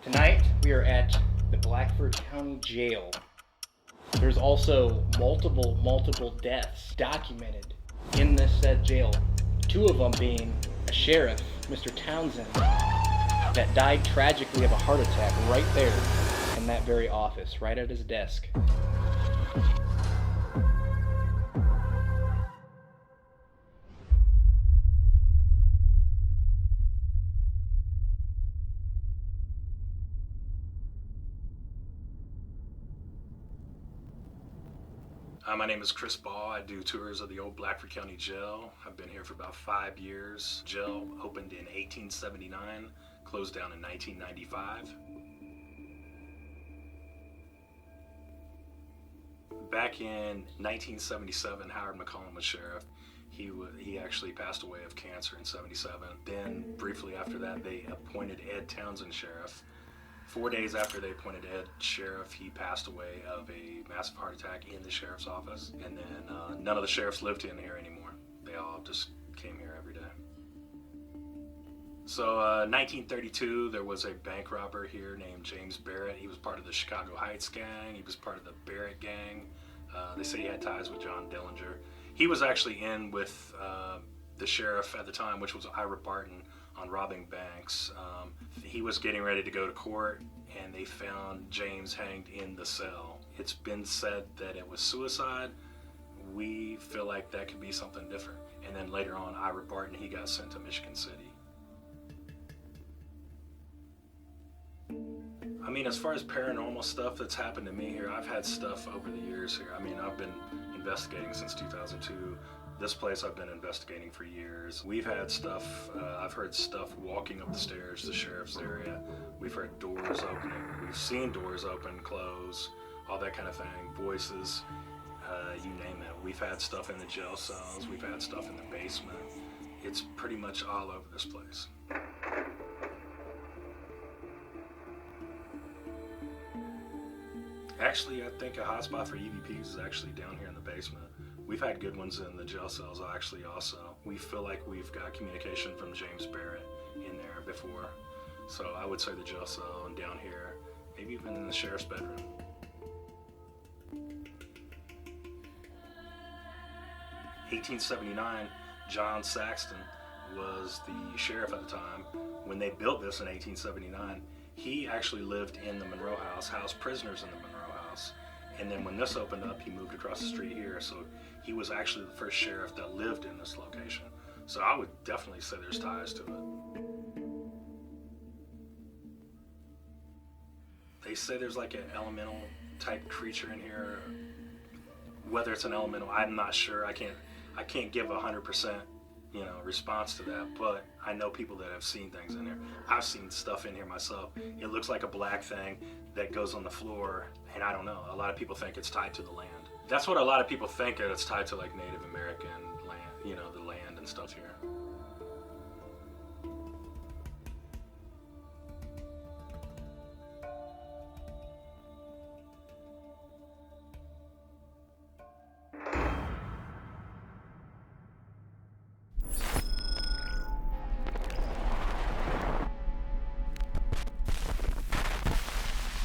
Tonight, we are at the Blackford County Jail. There's also multiple deaths documented in this said jail. Two of them being a sheriff, Mr. Townsend, that died tragically of a heart attack right there in that very office, right at his desk. My name is Chris Ball. I do tours of the old Blackford County Jail. I've been here for about 5 years. Jail opened in 1879, closed down in 1995. Back in 1977, Howard McCollum was sheriff. He actually passed away of cancer in 77. Then briefly after that, they appointed Ed Townsend sheriff. 4 days after they appointed Ed sheriff, he passed away of a massive heart attack in the sheriff's office. And then none of the sheriffs lived in here anymore. They all just came here every day. So 1932, there was a bank robber here named James Barrett. He was part of the Chicago Heights gang. He was part of the Barrett gang. They say he had ties with John Dillinger. He was actually in with the sheriff at the time, which was Ira Barton, on robbing banks. He was getting ready to go to court, and they found James hanged in the cell. It's been said that it was suicide. We feel like that could be something different. And then later on, Ira Barton, he got sent to Michigan City. I mean, as far as paranormal stuff that's happened to me here, I've had stuff over the years here. I mean, I've been investigating since 2002. This place I've been investigating for years. We've had stuff, I've heard stuff walking up the stairs to the sheriff's area. We've heard doors opening. We've seen doors open, close, all that kind of thing. Voices, you name it. We've had stuff in the jail cells. We've had stuff in the basement. It's pretty much all over this place. Actually, I think a hotspot for EVPs is actually down here in the basement. We've had good ones in the jail cells actually also. We feel like we've got communication from James Barrett in there before. So I would say the jail cell and down here, maybe even in the sheriff's bedroom. (1879), John Saxton was the sheriff at the time. When they built this in 1879, he actually lived in the Monroe house, housed prisoners in the Monroe house. And then when this opened up, he moved across the street here. So he was actually the first sheriff that lived in this location. So I would definitely say there's ties to it. They say there's like an elemental type creature in here. Whether it's an elemental, I'm not sure. I can't give 100%, response to that, but I know people that have seen things in here. I've seen stuff in here myself. It looks like a black thing that goes on the floor, and I don't know. A lot of people think it's tied to the land. That's what a lot of people think, that it's tied to like Native American land, the land and stuff here.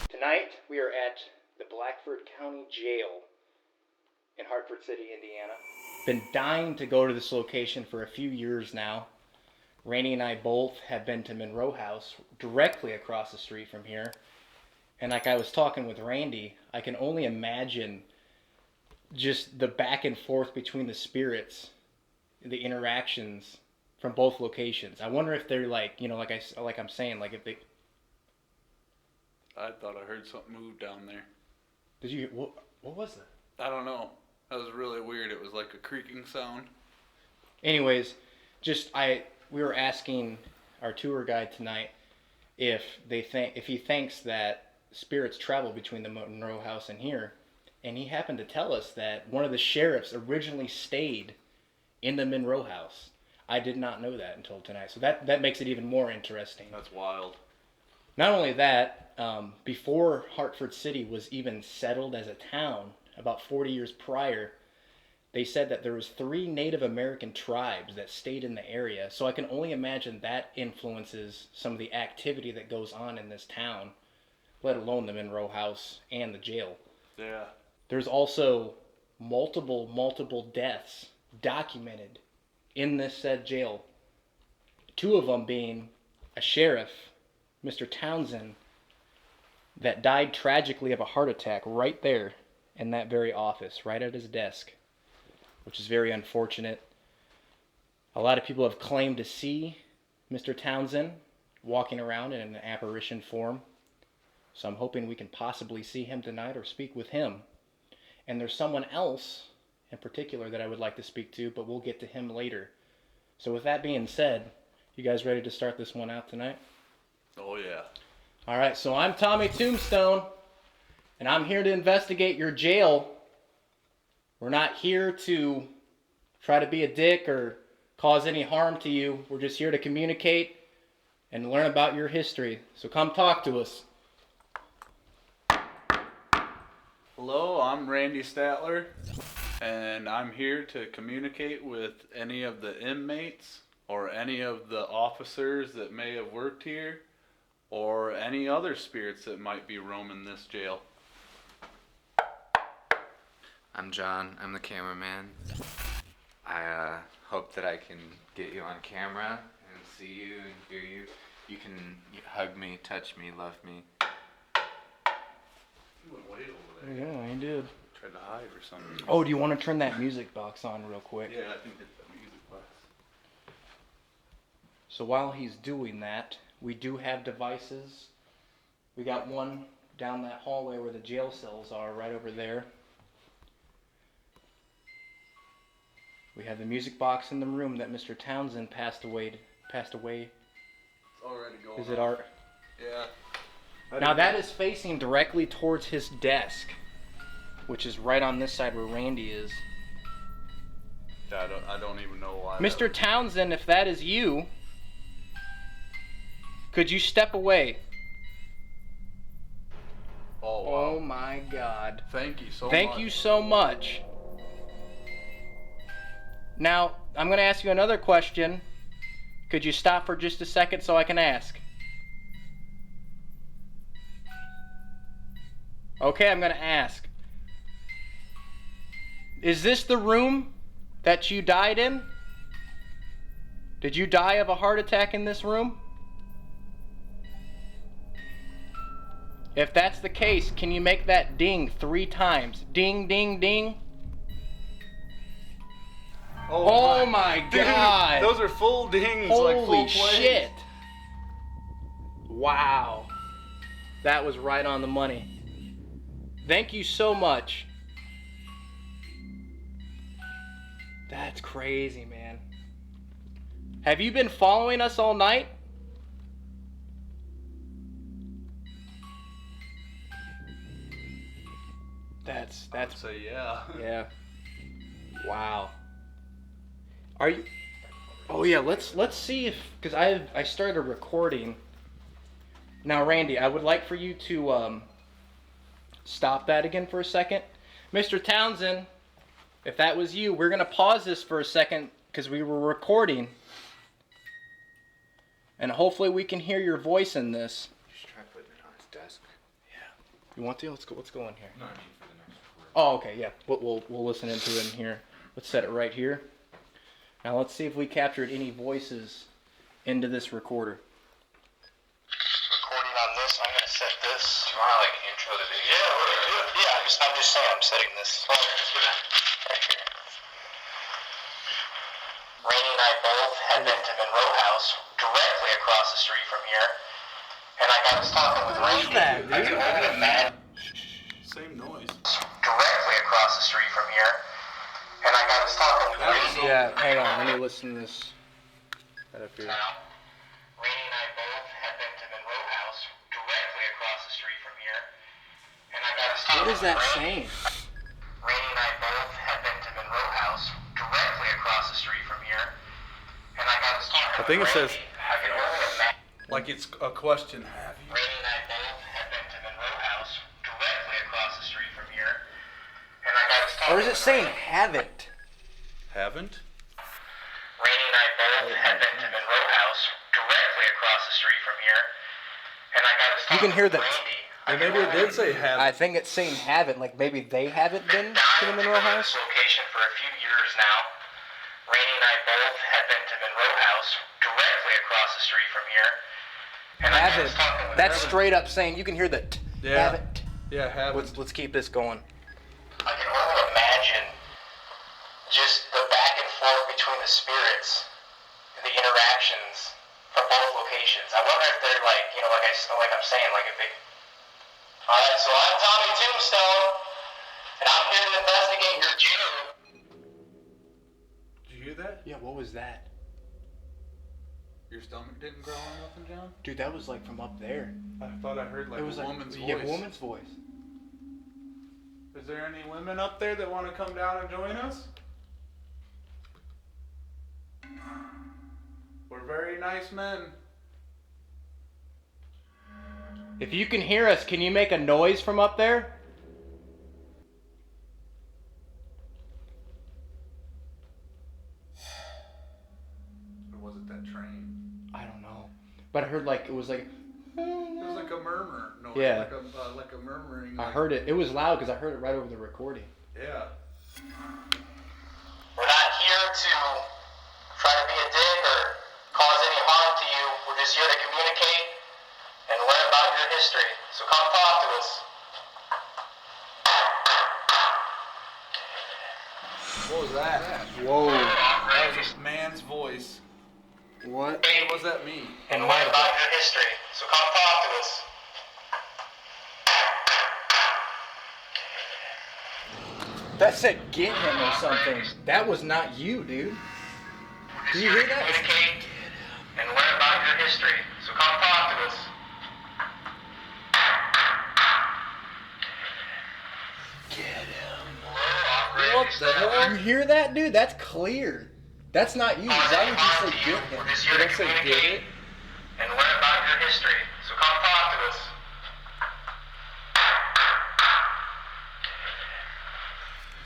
Tonight, we are at the Blackford County Jail in Hartford City, Indiana. Been dying to go to this location for a few years now. Randy and I both have been to Monroe House, directly across the street from here. And like I was talking with Randy, I can only imagine just the back and forth between the spirits, the interactions from both locations. I wonder if they're like I'm saying, like if they... I thought I heard something move down there. Did you? What was that? I don't know. That was really weird. It was like a creaking sound. Anyways, we were asking our tour guide tonight if he thinks that spirits travel between the Monroe house and here, and he happened to tell us that one of the sheriffs originally stayed in the Monroe house. I did not know that until tonight, so that makes it even more interesting. That's wild. Not only that, before Hartford City was even settled as a town, about 40 years prior, they said that there was 3 Native American tribes that stayed in the area. So I can only imagine that influences some of the activity that goes on in this town, let alone the Monroe house and the jail. Yeah. There's also multiple deaths documented in this said jail. 2 of them being a sheriff, Mr. Townsend, that died tragically of a heart attack right there in that very office, right at his desk, which is very unfortunate. A lot of people have claimed to see Mr. Townsend walking around in an apparition form. So I'm hoping we can possibly see him tonight or speak with him. And there's someone else in particular that I would like to speak to, but we'll get to him later. So with that being said, you guys ready to start this one out tonight? Oh, yeah. All right, so I'm Tommy Tombstone, and I'm here to investigate your jail. We're not here to try to be a dick or cause any harm to you. We're just here to communicate and learn about your history. So come talk to us. Hello, I'm Randy Statler, and I'm here to communicate with any of the inmates or any of the officers that may have worked here or any other spirits that might be roaming this jail. I'm John. I'm the cameraman. I hope that I can get you on camera and see you and hear you. You can hug me, touch me, love me. You went way over there. Yeah, I did. Tried to hide or something. Oh, do you want to turn that music box on real quick? Yeah, I think it's the music box. So while he's doing that, we do have devices. We got one down that hallway where the jail cells are, right over there. We have the music box in the room that Mr. Townsend passed away. It's already going Is it off. Art? Yeah. Now that is facing directly towards his desk, which is right on this side where Randy is. I don't even know why. Mr. Townsend, if that is you, could you step away? Oh, wow. Oh my God. Thank you so much. Thank you so much. Now, I'm going to ask you another question. Could you stop for just a second so I can ask? Okay, I'm going to ask. Is this the room that you died in? Did you die of a heart attack in this room? If that's the case, can you make that ding 3 times? Ding, ding, ding. Oh my God! Dude, those are full dings, like full Holy plays. shit! Wow. That was right on the money. Thank you so much. That's crazy, man. Have you been following us all night? That's I would say yeah. yeah. Wow. Are you? Oh yeah. Let's see if, because I started recording. Now, Randy, I would like for you to stop that again for a second, Mr. Townsend. If that was you, we're gonna pause this for a second because we were recording, and hopefully we can hear your voice in this. You should try putting it on his desk. You want to? Let's go in here. No, I mean for the next recording. Oh, okay, yeah. We'll listen into it in here. Let's set it right here. Now let's see if we captured any voices into this recorder. Recording on this, I'm gonna set this. Do you want to like intro the video? Yeah, what are you doing? Yeah, I'm just saying I'm setting this. Right here. Rainey and I both had been to Monroe House, directly across the street from here, and I was talking with Rainey. that, dude? Same noise. Directly across the street from here, and I was talking with Rainey. Yeah, hang on. Let me listen to this. Right up here. Now, Rainey and I both had been to Monroe House, directly across the street from here, and I was talking What is that with Rainey. saying? Rainey and I both had been to Monroe House, directly across the street from here, and I was talking I think it with says, Rainey. I can only imagine. like it's a question. Have you? Rainey and I both had been to Monroe House, directly across the street from here, and I was talking Or is it with saying Rainey. haven't? haven't? Rainey and I both had been to Monroe House, directly across the street from here, and I got us You talking can hear with the- Randy. And maybe it did say haven't. I think it's saying haven't. Like maybe they haven't been to the Monroe House. Location for a few years now. Rainey and I both had been to Monroe House, directly across the street from here, and I got us Haven't. talking with That's Randy. straight up saying you can hear the Yeah. haven't. Yeah, haven't. Let's keep this going. I can only imagine just the back and forth between the spirits and the interactions from both locations. I wonder if they're like, you know, like I'm saying, like if they. All right, so I'm Tommy Tombstone, and I'm here to investigate your jail. Did you hear that? Yeah, what was that? Your stomach didn't growl or nothing, John? Dude, that was like from up there. I thought I heard like It was a like woman's voice. yeah, woman's voice. Is there any women up there that want to come down and join us? We're very nice men. If you can hear us, can you make a noise from up there? Or was it that train? I don't know, but I heard like it was like. It was like a murmur. No, Yeah. like a murmuring. I heard it. It was loud because I heard it right over the recording. Yeah. We're not here to try to be a dick or cause any harm to you. We're just here to communicate and learn about your history. So come talk to us. What was that? Whoa. That was a man's voice. What? What was that mean? And learn about your history. So come talk to us. That said get him or something. That was not you, dude. We're Do just you here hear to that? communicate and learn about your history. So come talk to us. What the hell? You hear that, dude? That's clear. That's not you. Why would you say get him? We're just here Did to I say get communicate it? and learn about your history. So come talk to us.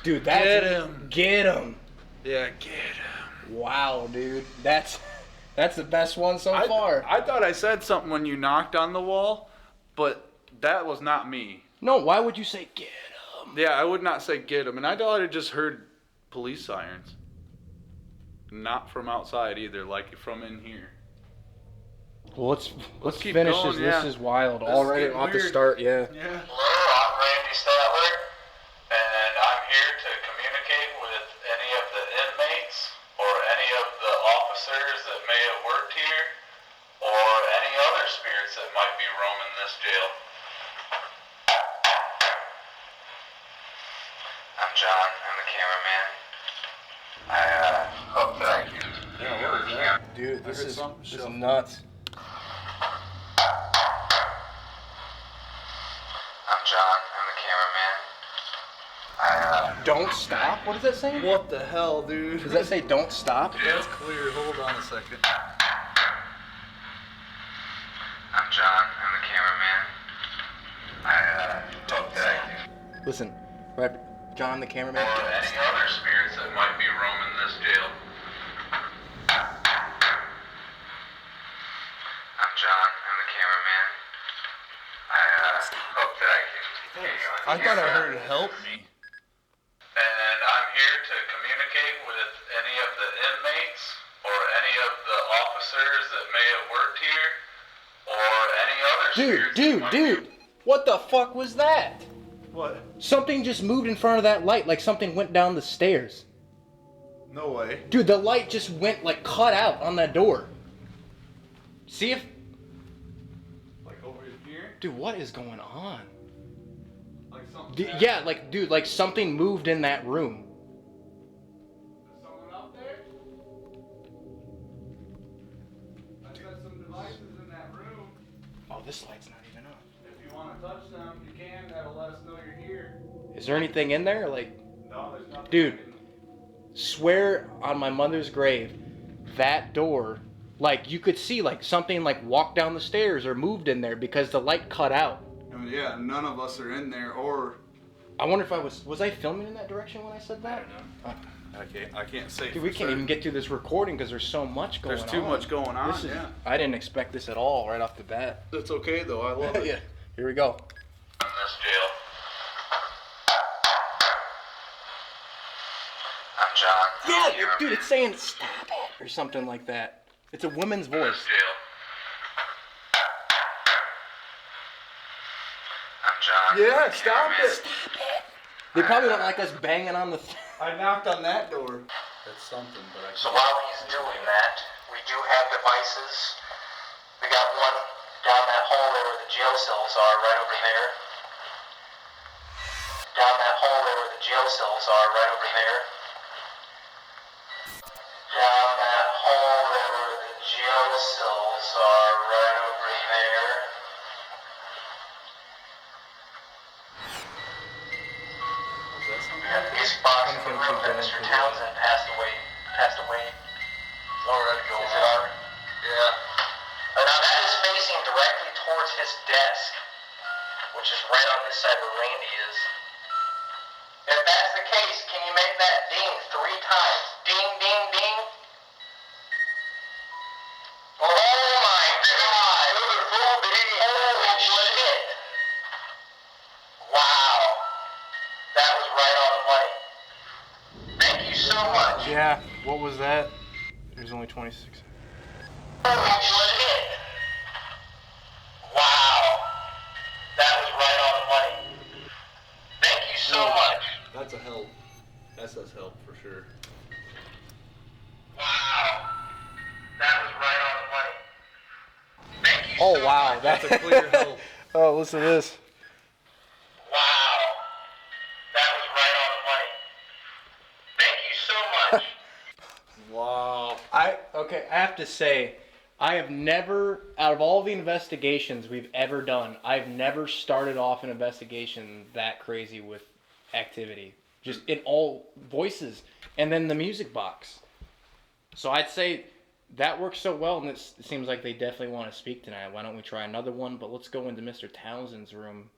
Dude, that's Get him. Get him. Yeah, get him. Wow, dude. That's the best one so far. I thought I said something when you knocked on the wall, but that was not me. No, why would you say get him? Yeah, I would not say get him. And I thought I just heard police sirens. Not from outside either, like from in here. Well, let's keep finish going, this. yeah. This is wild. This is Already getting off the weird. start, yeah. Yeah. Hello, I'm Randy Statler, and I'm here to communicate with any of the inmates or any of the officers that may have worked here or any other spirits that might be roaming this jail. I'm John. I'm the cameraman. I hope that I can. Yeah, what was that? Dude, I this heard is something this is shuffle. nuts. I'm John. I'm the cameraman. I Don't stop? What does that say? What the hell, dude? Does that say don't stop? That's clear. Hold on a second. I'm John. I'm the cameraman. I hope that I can. Listen, right, John the cameraman. Or any other spirits that might be roaming this jail. I'm John. I'm the cameraman. I hope that I can. I thought I heard help me. And I'm here to communicate with any of the inmates or any of the officers that may have worked here or any other spirits that might be- What the fuck was that? What? Something just moved in front of that light, like something went down the stairs. No way. Dude, the light just went like cut out on that door. See if, Like over here? dude, what is going on? Like something. Yeah, like, dude, like something moved in that room. Is someone up there? I've got some devices in that room. Oh, this light's not even on. If you want to touch them, you can. That'll let us know you're here. Is there anything in there? Like, No, there's nothing. Dude. swear on my mother's grave, that door, like you could see like something like walked down the stairs or moved in there because the light cut out. I mean, yeah, none of us are in there, or I wonder if was I filming in that direction when I said that? I I can't say. Dude, we can't even get through this recording because there's so much going on. There's too much going on. This is, yeah. I didn't expect this at all right off the bat. That's okay though. I love it. Yeah. Here we go. This jail. I'm John. Yeah, dude, it's saying stop it or something like that. It's a woman's voice. This jail. I'm John. Yeah, stop it. They probably don't like us banging on the. I knocked on that door. That's something, but I. So while he's doing that, we do have devices. We got one down that hallway where the jail cells are, right over there. Down that hallway where the jail cells are, right over there. Down that hallway where the jail cells are, right over there. And the music box in the room that Mr. Townsend passed away. Already going. Is it already? Yeah. Now that is facing directly towards his desk, which is right on this side where Randy is. If that's the case, can you make that ding 3 times? Ding, ding, ding. Oh my God! Holy shit! Wow. That was right on the money. Thank you so much. Yeah, what was that? There's only 26. Holy shit! Wow. That was right on the money. Thank you so much. That's a help. That says help for sure. Wow. That was right on the money. Thank you Oh so wow, much. That's a clear help. Oh, listen to this. Wow. That was right on the money. Thank you so much. Wow. I have to say, I have never, out of all the investigations we've ever done, I've never started off an investigation that crazy with activity. Just in all voices. And then the music box. So I'd say that works so well, and it seems like they definitely want to speak tonight. Why don't we try another one? But let's go into Mr. Townsend's room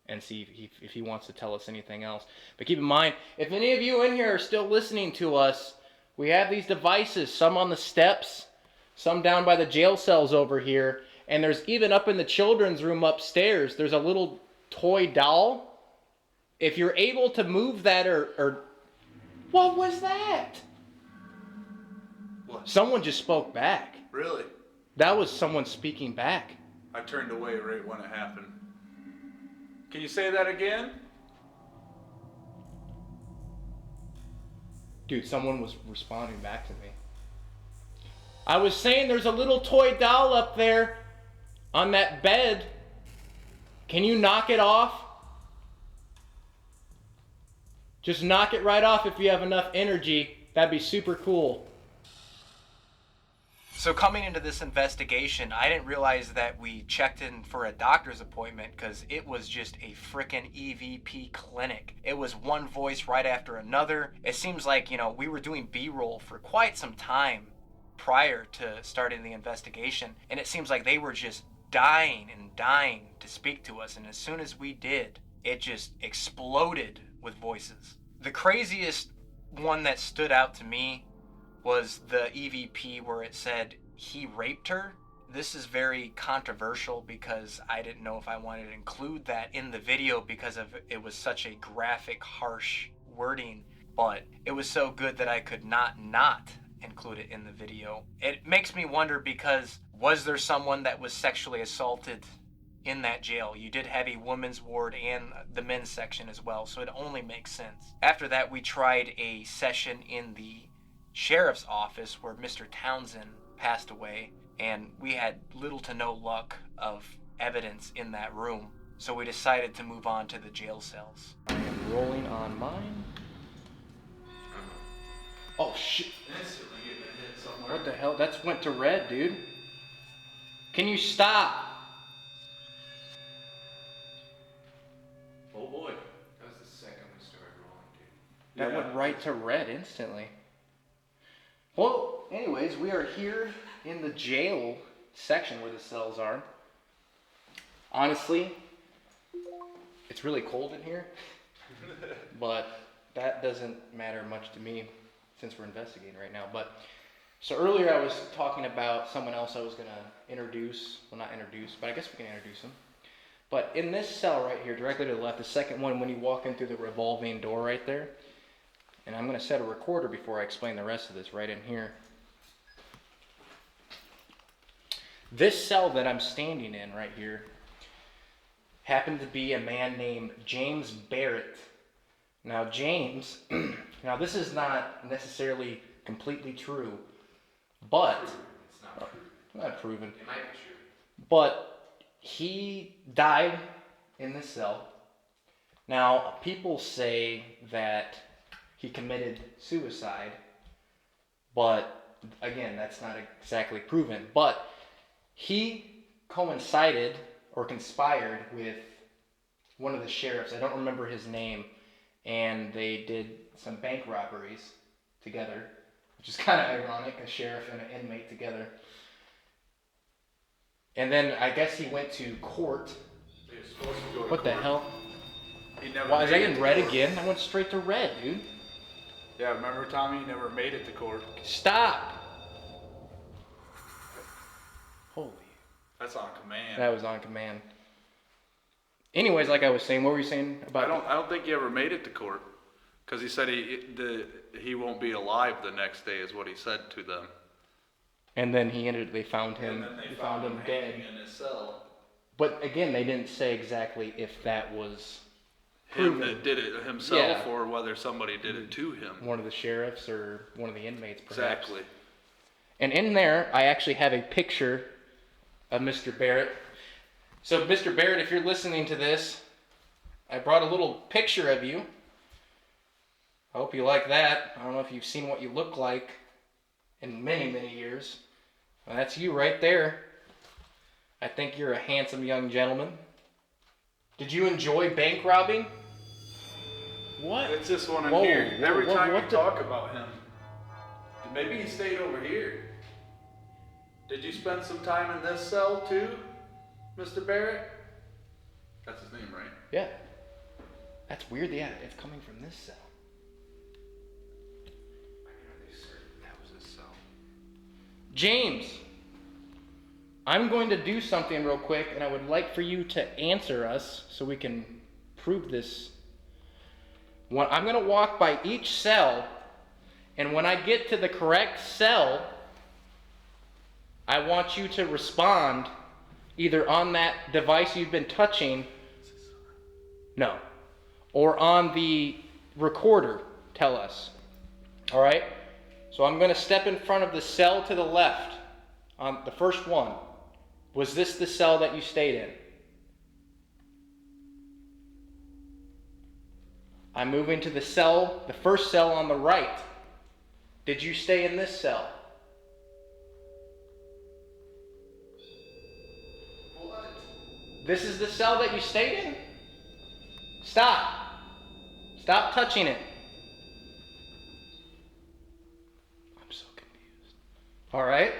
and see if he wants to tell us anything else. But keep in mind, if any of you in here are still listening to us, we have these devices, some on the steps, some down by the jail cells over here, and there's even up in the children's room upstairs, there's a little toy doll. If you're able to move that or what was that? What? Someone just spoke back. Really? That was someone speaking back. I turned away right when it happened. Can you say that again? Dude, someone was responding back to me. I was saying there's a little toy doll up there on that bed. Can you knock it off? Just knock it right off if you have enough energy. That'd be super cool. So coming into this investigation, I didn't realize that we checked in for a doctor's appointment because it was just a frickin' EVP clinic. It was one voice right after another. It seems like, we were doing B-roll for quite some time prior to starting the investigation, and it seems like they were just dying and dying to speak to us, and as soon as we did, it just exploded with voices. The craziest one that stood out to me was the EVP where it said he raped her. This is very controversial because I didn't know if I wanted to include that in the video because of it was such a graphic, harsh wording, but it was so good that I could not include it in the video. It makes me wonder because was there someone that was sexually assaulted in that jail? You did have a women's ward and the men's section as well, so it only makes sense. After that, we tried a session in the sheriff's office where Mr. Townsend passed away, and we had little to no luck of evidence in that room, so we decided to move on to the jail cells. I am rolling on mine. Oh shit. Instantly getting a hit somewhere. What the hell? That's went to red, dude. Can you stop? Oh boy. That was the second we started rolling, dude. That went right to red instantly. Well, anyways, we are here in the jail section where the cells are. Honestly, it's really cold in here, but that doesn't matter much to me. since we're investigating right now. But so earlier I was talking about someone else I was gonna introduce. Well, not introduce, but I guess we can introduce him. But in this cell right here, directly to the left, the second one, when you walk in through the revolving door right there, and I'm gonna set a recorder before I explain the rest of this right in here. This cell that I'm standing in right here happened to be a man named James Barrett. Now James, now this is not necessarily completely true, but It's not true. not proven. It might be true. But he died in this cell. Now people say that he committed suicide, but again, that's not exactly proven. But he coincided or conspired with one of the sheriffs, I don't remember his name, and they did some bank robberies together, which is kind of ironic, a sheriff and an inmate together. And then I guess he went to court. He was supposed to go to What the court. hell? He never Why is that made it in to red court. again? I went straight to red, dude. Yeah, remember Tommy? He never made it to court. Stop! Holy. That's on command. That was on command. Anyways, like I was saying, what were you saying about? I don't think he ever made it to court, because he said he won't be alive the next day, is what he said to them. And then they found him. And then They found him dead. hanging in his cell. But again, they didn't say exactly if that was Him proven. that did it himself, Yeah. or whether somebody did it to him. One of the sheriffs or one of the inmates, perhaps. Exactly. And in there, I actually have a picture of Mr. Barrett. So, Mr. Barrett, if you're listening to this, I brought a little picture of you. I hope you like that. I don't know if you've seen what you look like in many, many years. Well, that's you right there. I think you're a handsome young gentleman. Did you enjoy bank robbing? What? It's this one in Whoa, here. whoa, Every whoa, time what you the- talk about him, maybe he stayed over here. Did you spend some time in this cell too, Mr. Barrett? That's his name, right? Yeah. That's weird. Yeah, it's coming from this cell. Are they certain that was his cell? James, I'm going to do something real quick, and I would like for you to answer us so we can prove this. I'm going to walk by each cell, and when I get to the correct cell, I want you to respond either on that device you've been touching, no, or on the recorder, tell us. All right? So I'm going to step in front of the cell to the left, on the first one. Was this the cell that you stayed in? I'm moving to the cell, the first cell on the right. Did you stay in this cell? What? This is the cell that you stayed in? Stop. Stop touching it. I'm so confused. All right.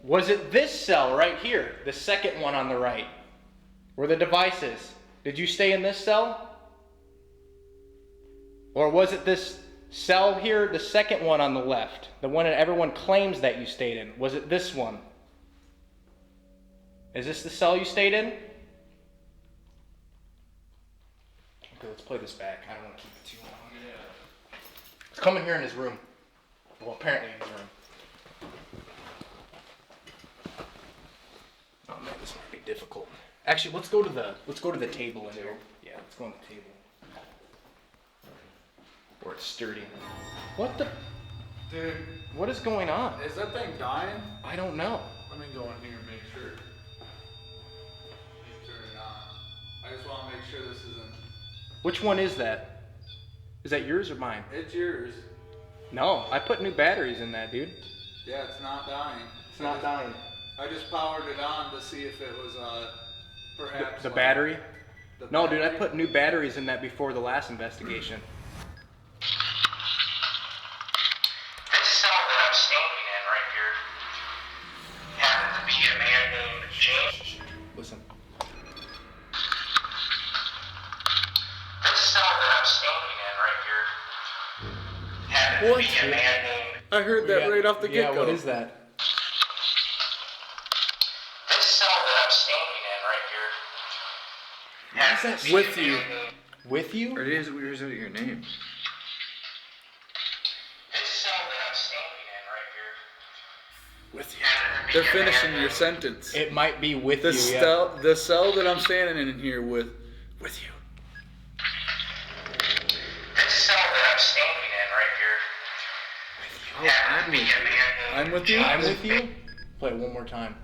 Was it this cell right here, the second one on the right, where the device is? Did you stay in this cell? Or was it this cell here, the second one on the left, the one that everyone claims that you stayed in? Was it this one? Is this the cell you stayed in? Okay, let's play this back. I don't want to keep it too long. Let's come in here in his room. Well, apparently in his room. Oh man, this might be difficult. Actually, let's go to the table in here. Yeah, let's go on the table. Where it's sturdy. What the? Dude, What is going on? is that thing dying? I don't know. Let me go in here and make sure. Please turn it on. I just want to make sure this isn't. Which one is that? Is that yours or mine? It's yours. No, I put new batteries in that, dude. Yeah, it's not dying. It's not dying. I just powered it on to see if it was perhaps The like, battery? the No, dude, I battery. put new batteries in that before the last investigation. This cell that I'm standing in right here happened to be a man named James. Listen. This cell that I'm standing in right here What? Be a man named... I heard that right off the get-go. Yeah, what is that? This cell that I'm standing in right here... What is that? With you. With you? Or is it your name? This cell that I'm standing in right here... With you. They're finishing your sentence. It might be with The you, the cell that I'm standing in here with you. This cell that I'm standing in right here... I'm with you. I'm with you. I'm with you? Play it one more time.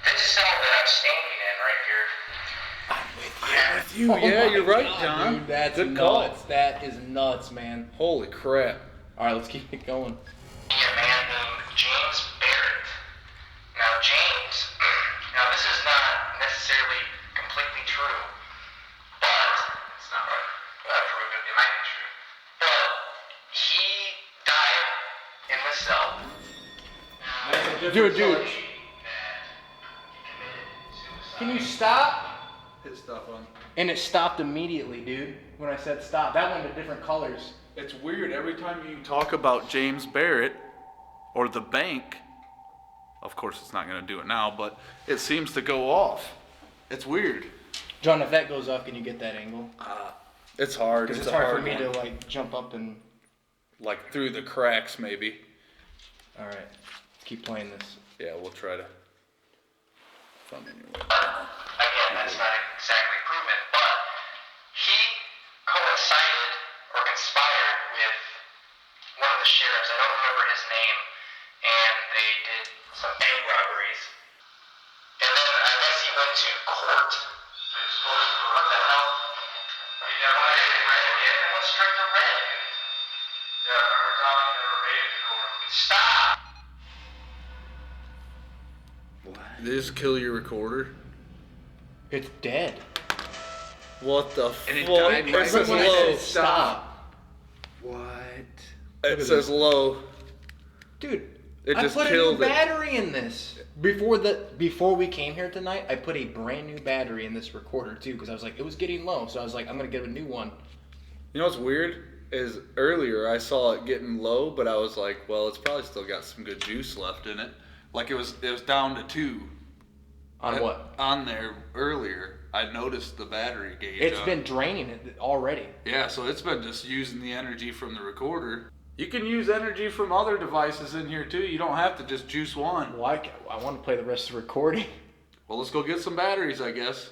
This cell that I'm standing in right here... You. Yeah, you're right, God, John. Dude, that's Good nuts. call. That is nuts, man. Holy crap. All right, let's keep it going. Be a man named James Barrett. Now, James, now this is not necessarily completely true, but it's not proven. It might be true, but he died in the cell. Dude. That he committed suicide. Can you stop? Hit stuff on. And it stopped immediately, dude. When I said stop, that went to different colors. It's weird. Every time you talk about James Barrett or the bank, of course it's not going to do it now, but it seems to go off. It's weird. John, if that goes up, can you get that angle? It's hard. Because it's a hard for me one. to like jump up and. Like through the cracks, maybe. All right, let's keep playing this. Yeah, we'll try to find a new way. Again, that's not exactly proven, but he coincided or conspired with one of the sheriffs. I don't remember his name, and they did some bank robberies. And then I guess he went to court. What the hell? You know, I went straight to red. Yeah, I remember talking to raided the court. Stop! Did they just kill your recorder? It's dead. What the And it fuck? died It right says when I low. said stop. What? It says low. Dude, It I just put a killed new it. battery in this. Before we came here tonight, I put a brand new battery in this recorder too, because I was like, it was getting low, so I was like, I'm gonna get a new one. You know what's weird? Is earlier I saw it getting low, but I was like, well, it's probably still got some good juice left in it. Like it was down to 2. On what? On there earlier, I noticed the battery gauge. It's on been it. draining it already. Yeah, so it's been just using the energy from the recorder. You can use energy from other devices in here too. You don't have to just juice one. Well, I want to play the rest of the recording. Well, let's go get some batteries, I guess.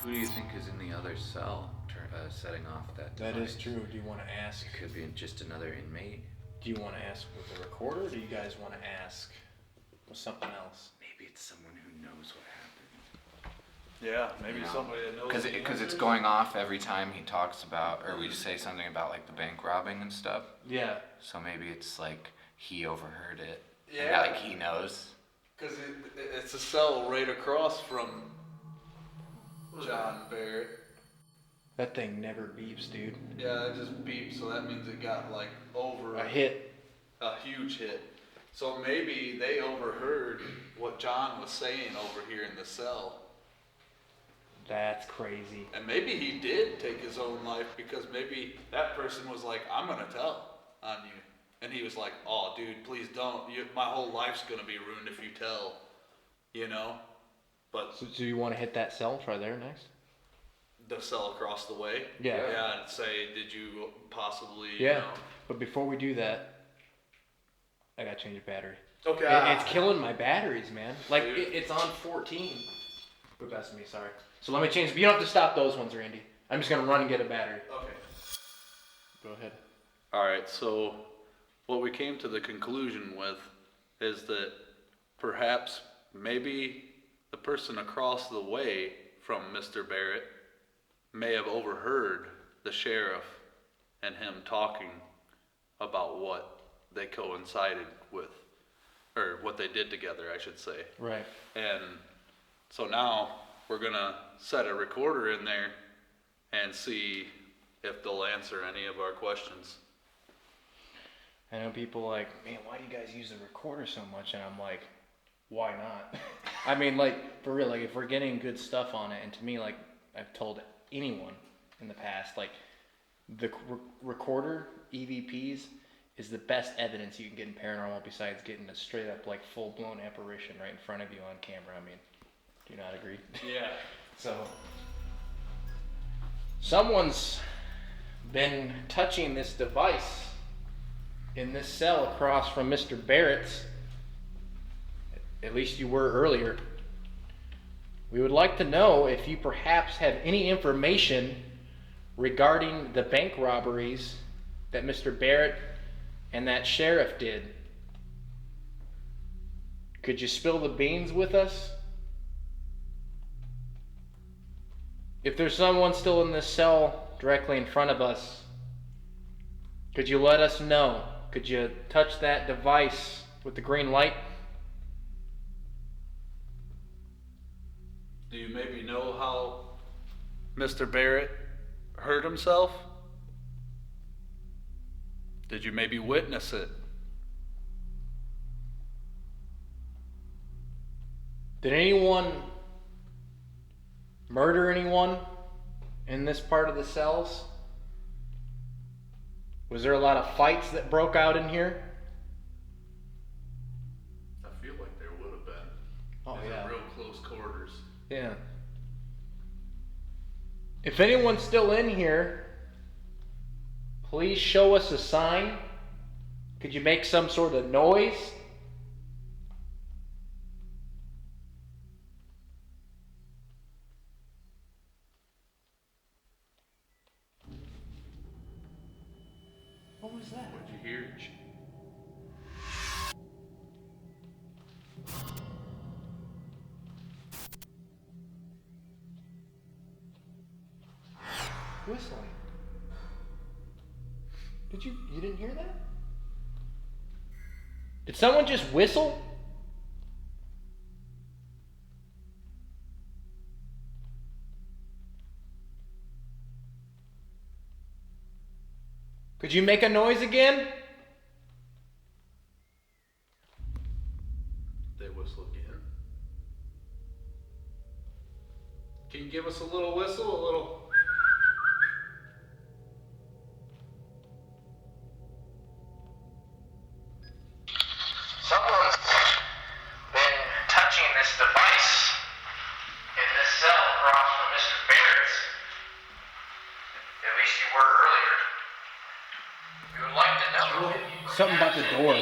Who do you think is in the other cell setting off that That is device? true. Do you want to ask? It could be just another inmate. Do you want to ask with the recorder, or do you guys want to ask with something else? Maybe it's someone who knows what happened. Yeah, maybe You know, somebody that knows. Because the it's answers. going off every time he talks about, or we say something about like the bank robbing and stuff. Yeah. So maybe it's like he overheard it. Yeah. And like he knows. Because it's a cell right across from John Barrett. That thing never beeps, dude. Yeah, it just beeped, so that means it got like over A hit. a huge hit. So maybe they overheard what John was saying over here in the cell. That's crazy. And maybe he did take his own life because maybe that person was like, I'm going to tell on you. And he was like, oh, dude, please don't. My whole life's going to be ruined if you tell, you know? But So do you want to hit that cell? Try there next. the cell across the way. Yeah. Yeah, and say, did you possibly, Yeah. you know? But before we do that, I gotta change the battery. Okay. It's killing my batteries, man. Like Dude. it's on 14. But that's me, sorry. So let me change. You don't have to stop those ones, Randy. I'm just gonna run and get a battery. Okay. Go ahead. All right, so what we came to the conclusion with is that perhaps maybe the person across the way from Mr. Barrett may have overheard the sheriff and him talking about what they coincided with, or what they did together, I should say. Right. And so now we're gonna set a recorder in there and see if they'll answer any of our questions. I know people like, man, why do you guys use the recorder so much? And I'm like, why not? I mean, like, for real, like, if we're getting good stuff on it, and to me, like, I've told anyone in the past, like the recorder, EVPs, is the best evidence you can get in paranormal besides getting a straight up like full blown apparition right in front of you on camera. I mean, do you not agree? Yeah. So, someone's been touching this device in this cell across from Mr. Barrett's. At least you were earlier. We would like to know if you perhaps have any information regarding the bank robberies that Mr. Barrett and that sheriff did. Could you spill the beans with us? If there's someone still in this cell directly in front of us, could you let us know? Could you touch that device with the green light? Do you maybe know how Mr. Barrett hurt himself? Did you maybe witness it? Did anyone murder anyone in this part of the cells? Was there a lot of fights that broke out in here? I feel like there would have been. Oh, These yeah. are real close quarters. Yeah. If anyone's still in here, please show us a sign. Could you make some sort of noise? What was that? What'd you hear? Whistling. You didn't hear that? Did someone just whistle? Could you make a noise again? They whistle again. Can you give us a little whistle? A little. Someone's been touching this device in this cell across from Mr. Barrett's. At least you were earlier. We would like to know. Something about the door.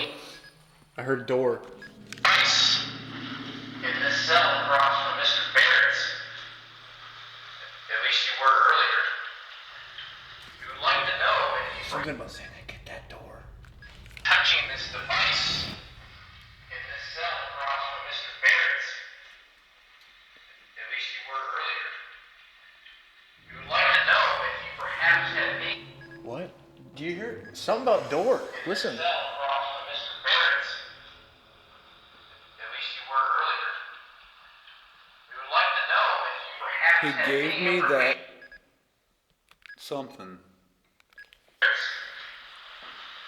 I heard door. Device in this cell across from Mr. Barrett's. At least you were earlier. We would like to know if you were Something about saying, get that door. touching this device in this cell across from Mr. Barrett's. At least you were earlier. We would like to know if you perhaps had me. What? Do you hear? Something about door. Listen. Cell across from Mr. Barrett's. At least you were earlier. We would like to know if you perhaps He had gave any me that information. something.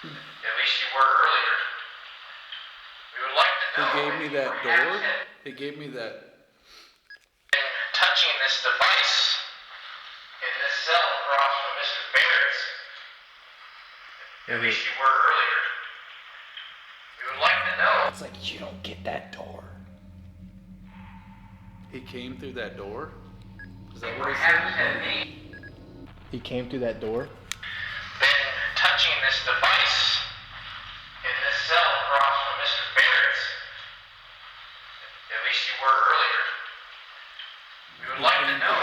At least you were earlier. We would like to He know gave if me you that perhaps door. had He gave me that. been touching this device in this cell across from Mr. Barrett's. At least you were earlier. We would like to know. It's like you don't get that door. He came through that door. Is that what he Perhaps said? had me He came through that door. been touching this device in this cell across from Mr. Barrett's. At least you were earlier. We would like to know.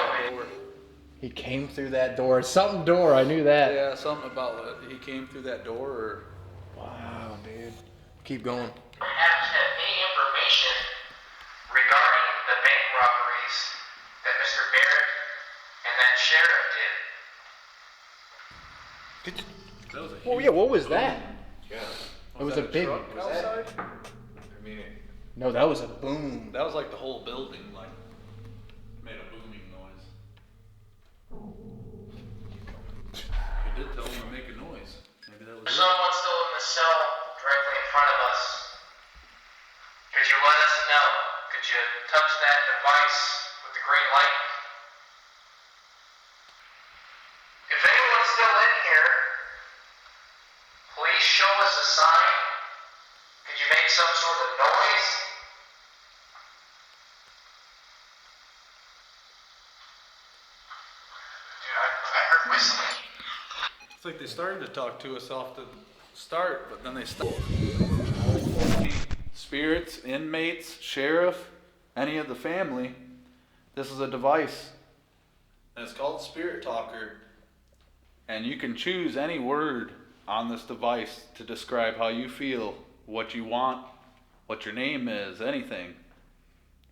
He came through that door. Something door. I knew that. Yeah, something about it. He came through that door, or Wow, dude. Keep going. Perhaps had any information regarding the bank robberies that Mr. Barrett and that sheriff did. that was a Oh yeah, what was that? Yeah. It was a big. truck outside. I mean, No, that was a boom. That was like the whole building, like made a booming noise. You did tell him to make a noise. Maybe that was There's it. someone still in the cell directly in front of us. Could you let us know? Could you touch that device with the green light? make some sort of noise. Dude, I heard whistling. It's like they started to talk to us off the start, but then they stopped. Spirits, inmates, sheriff, any of the family. This is a device. And it's called Spirit Talker. And you can choose any word on this device to describe how you feel, what you want, what your name is, anything.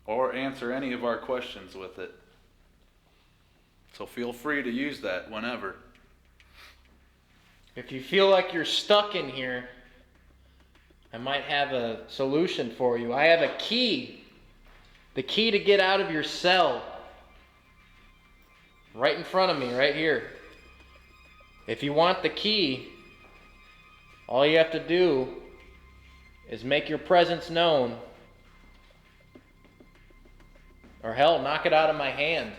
Or answer any of our questions with it. So feel free to use that whenever. If you feel like you're stuck in here, I might have a solution for you. I have a key. The key to get out of your cell. Right in front of me, right here. If you want the key, all you have to do is make your presence known. Or hell, knock it out of my hand.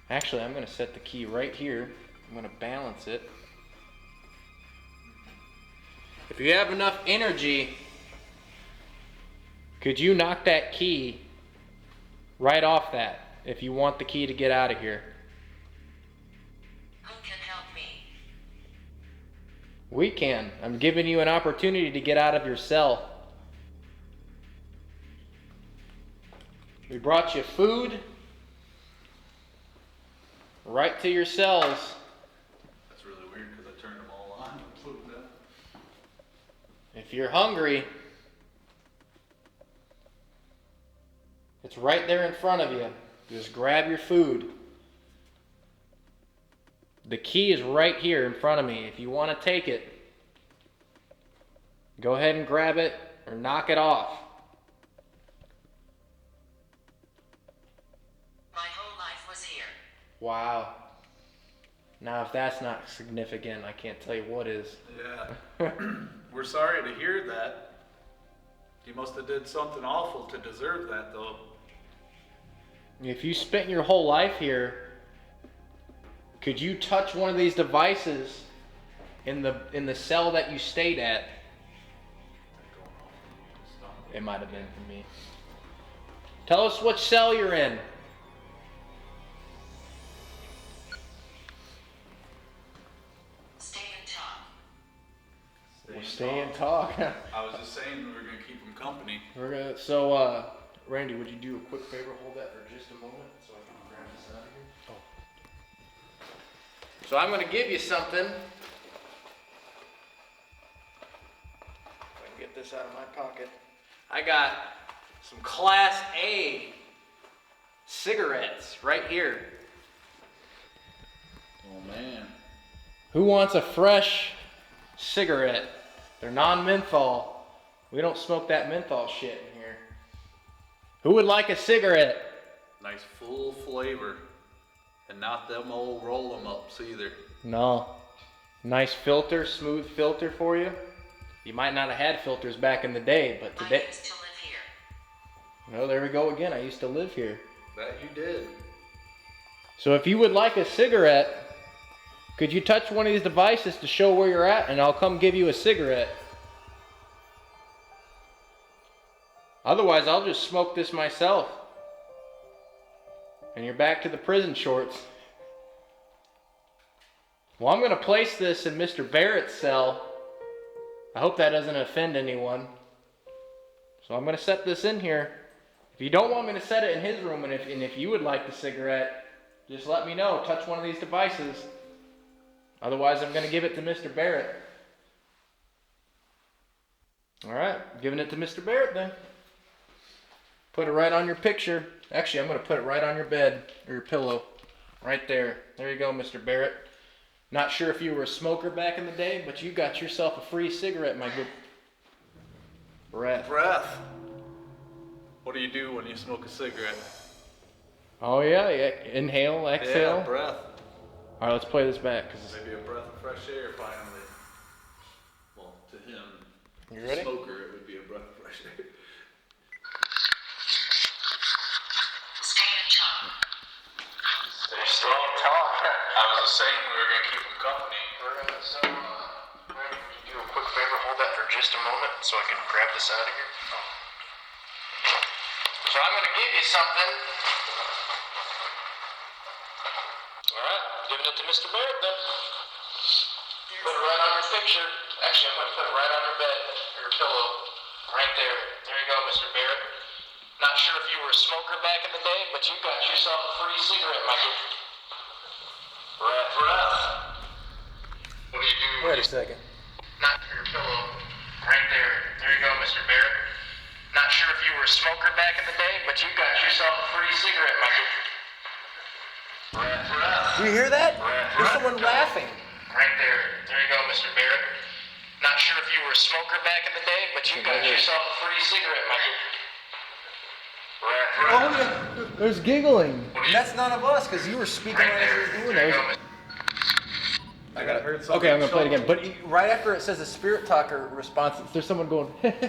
Actually, I'm going to set the key right here. I'm going to balance it. If you have enough energy, could you knock that key right off that if you want the key to get out of here? Who can help me? We can. I'm giving you an opportunity to get out of your cell. We brought you food right to your cells. That's really weird because I turned them all on. If you're hungry, it's right there in front of you. Just grab your food. The key is right here in front of me. If you want to take it, go ahead and grab it or knock it off. My whole life was here. Wow. Now if that's not significant, I can't tell you what is. Yeah. We're sorry to hear that. You must have did something awful to deserve that, though. If you spent your whole life here, could you touch one of these devices in the cell that you stayed at? It might have been for me. Tell us what cell you're in. Stay and talk. We'll stay and talk. I was just saying we were going to keep them company. We're gonna. So, Randy, would you do a quick favor? Hold that for just a moment, so I can grab this out of here. Oh. So I'm gonna give you something. If I can get this out of my pocket. I got some Class A cigarettes right here. Oh, man. Who wants a fresh cigarette? They're non-menthol. We don't smoke that menthol shit in here. Who would like a cigarette? Nice full flavor. And not them old roll 'em ups either. No. Nice filter, smooth filter for you. You might not have had filters back in the day, but today... I used to live here. No, there we go again. I used to live here. That you did. So if you would like a cigarette, could you touch one of these devices to show where you're at, and I'll come give you a cigarette. Otherwise, I'll just smoke this myself. And you're back to the prison shorts. Well, I'm going to place this in Mr. Barrett's cell. I hope that doesn't offend anyone. So I'm going to set this in here. If you don't want me to set it in his room, and if you would like the cigarette, just let me know. Touch one of these devices. Otherwise, I'm going to give it to Mr. Barrett. All right, giving it to Mr. Barrett then. Put it right on your picture. Actually, I'm going to put it right on your bed or your pillow. Right there. There you go, Mr. Barrett. Not sure if you were a smoker back in the day, but you got yourself a free cigarette, my good breath. Breath. What do you do when you smoke a cigarette? Oh, yeah. Inhale, exhale. Yeah, breath. All right, let's play this back. Maybe a breath of fresh air finally. Well, to him, You ready? smoker, it would be a breath of fresh air. Stay and talk. They're still in talk. I was just saying we were going to keep them company. We're gonna, so, just a moment so I can grab this out of here? So I'm going to give you something. Alright, giving it to Mr. Barrett then. Put it right on your picture. Actually, I'm going to put it right on your bed, or your pillow. Right there. There you go, Mr. Barrett. Not sure if you were a smoker back in the day, but you got yourself a free cigarette, my dude. Right. What do you do? Wait a second. Not your pillow. Right there. There you go, Mr. Barrett. Not sure if you were a smoker back in the day, but you got yourself a free cigarette, my dude. Do you hear that? There's someone laughing. Right there. There you go, Mr. Barrett. Not sure if you were a smoker back in the day, but you got yourself a free cigarette, my dude. Oh yeah, there's giggling. That's none of us, because you were speaking right as you were doing that. I got heard something. Okay, I'm gonna play it again. But right after it says a spirit talker response, there's someone going. Yeah. Right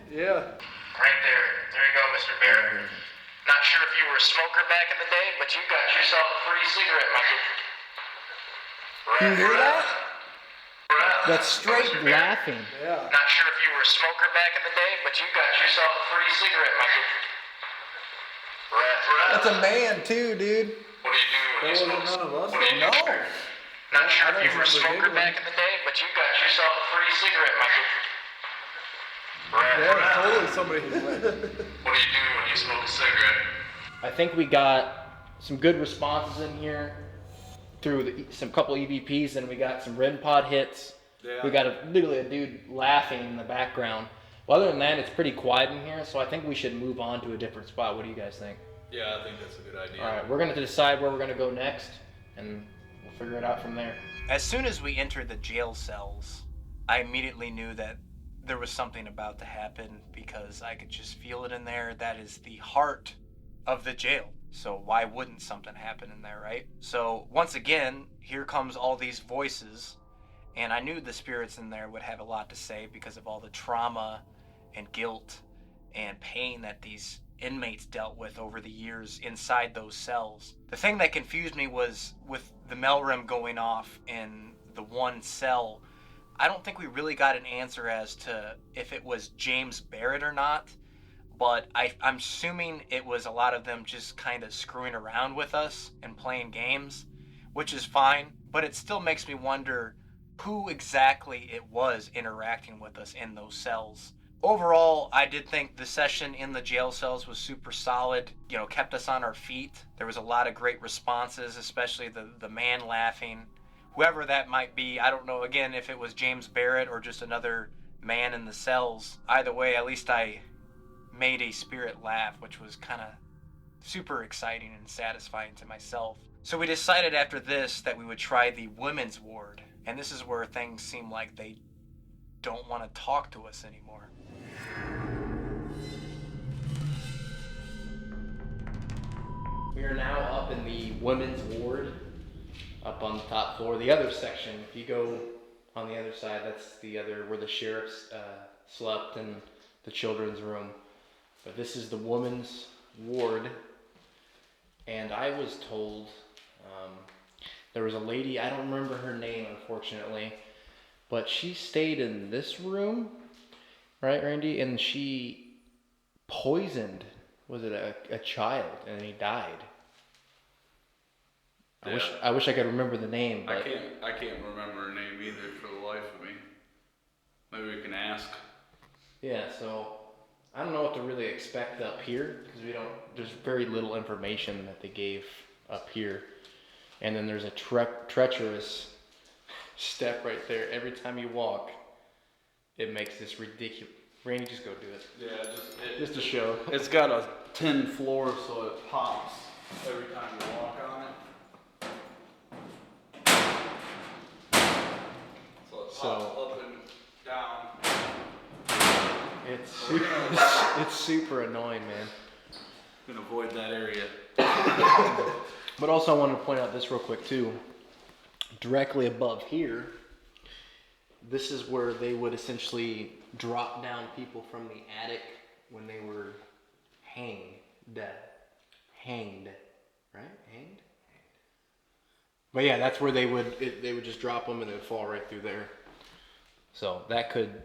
there. There you go, Mr. Barrett. Not sure if you were a smoker back in the day, but you got yourself a free cigarette, my dude. Do you hear that? That's straight laughing. Yeah. Not sure if you were a smoker back in the day, but you got yourself a free cigarette, my dude. That's a man too, dude. What do you do when you smoke? None of us. No. Not sure if I you don't were a remember smoker giggling. back in the day, but you got yourself a free cigarette, my dude. Yeah, totally somebody. What do you do when you smoke a cigarette? I think we got some good responses in here through some couple EVPs, and we got some red pod hits. Yeah. We got literally a dude laughing in the background. Well, other than that, it's pretty quiet in here, so I think we should move on to a different spot. What do you guys think? Yeah, I think that's a good idea. All right, we're going to decide where we're going to go next, and we'll figure it out from there. As soon as we entered the jail cells, I immediately knew that there was something about to happen because I could just feel it in there. That is the heart of the jail. So why wouldn't something happen in there, right? So once again, here comes all these voices, and I knew the spirits in there would have a lot to say because of all the trauma and guilt and pain that these inmates dealt with over the years inside those cells. The thing that confused me was with the mailroom going off in the one cell, I don't think we really got an answer as to if it was James Barrett or not, but I'm assuming it was a lot of them just kind of screwing around with us and playing games, which is fine, but it still makes me wonder who exactly it was interacting with us in those cells. Overall, I did think the session in the jail cells was super solid, kept us on our feet. There was a lot of great responses, especially the man laughing. Whoever that might be, I don't know, again, if it was James Barrett or just another man in the cells. Either way, at least I made a spirit laugh, which was kind of super exciting and satisfying to myself. So we decided after this that we would try the women's ward, and this is where things seem like they don't want to talk to us anymore. We are now up in the women's ward, up on the top floor, the other section. If you go on the other side, that's the other where the sheriffs slept and the children's room. But this is the women's ward, and I was told there was a lady, I don't remember her name unfortunately, but she stayed in this room, right, Randy? And she poisoned, was it a child, and he died. Yeah. I wish I could remember the name, but I can't remember her name either for the life of me. Maybe we can ask. yeah, so I don't know what to really expect up here because there's very little information that they gave up here. And then there's a treacherous step right there. Every time you walk, it makes this ridiculous. Randy, just go do it. Yeah, Just to show. It's got a tin floor, so it pops every time you walk on it. So it pops up and down. It's super annoying, man. You can avoid that area. But also I wanted to point out this real quick too. Directly above here, this is where they would essentially drop down people from the attic when they were hanged, right? Hanged? But yeah, that's where they would just drop them and it would fall right through there. So that could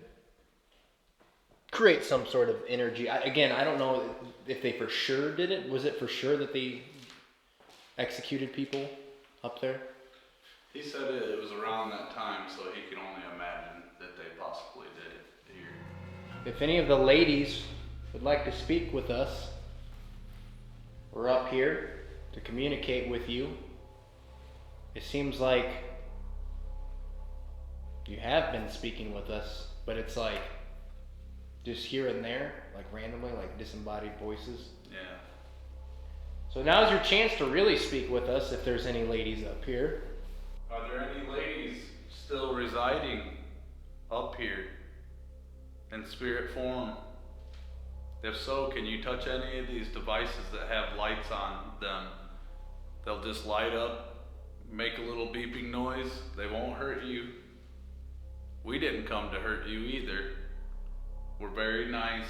create some sort of energy. Again, I don't know if they for sure did it. Was it for sure that they executed people up there? He said it was around that time, so he can only imagine that they possibly did it here. If any of the ladies would like to speak with us, we're up here to communicate with you. It seems like you have been speaking with us, but it's like just here and there, like randomly, like disembodied voices. Yeah. So now's your chance to really speak with us if there's any ladies up here. Are there any ladies still residing up here in spirit form? If so, can you touch any of these devices that have lights on them? They'll just light up, make a little beeping noise. They won't hurt you. We didn't come to hurt you either. We're very nice,